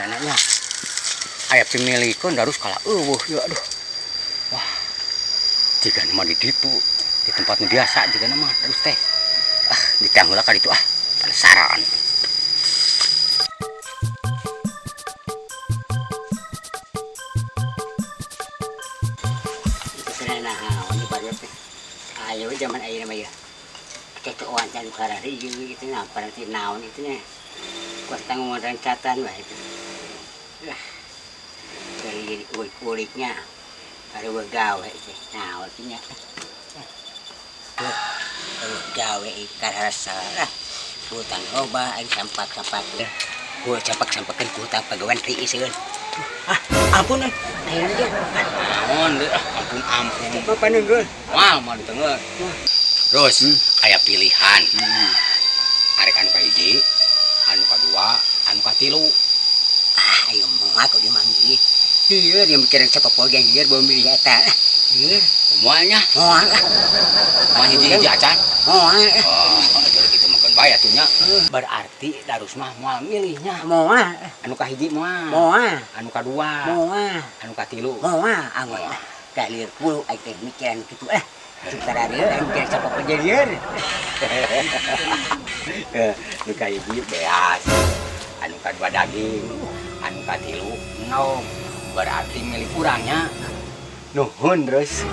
sebenarnya aya pemilikun harus kalah ya aduh. Wah, jika nama di ditu di tempat biasa jika nama harus teh ditanggulah kali itu penasaran. Itu sebenarnya ini pada ayo zaman ayo nama ya kekewan dan karari gitu nah pada naon itu nya kuat tanggung rencatan wah itu dari kuliknya ada gawe nah artinya gawe ikan rasa hutan loba aing sampak-sampak gua campak-campakeun ku hutang pagawean tiiseun ampun ayeuna ge naon deh ampun apa neungeun moal di tengah terus aya pilihan arek anu kahiji anu kadua anu katilu ayo mah aku dimanggil ieu dia mikirin cepopol yang dia bawa milih eta ieu semuanya moal hiji-hiji acan moal jadi kitu mah keun bae atunya berarti darus mah moal milihnya moal anu kahiji moal anu kadua moal anu katilu moal anggo kalir puluh aing teh mikiran kitu sementara dia yang mikir cepopol jadieur anu kahiji beas anu kadua daging anu katilu nom berarti milik kurangnya nuhun terus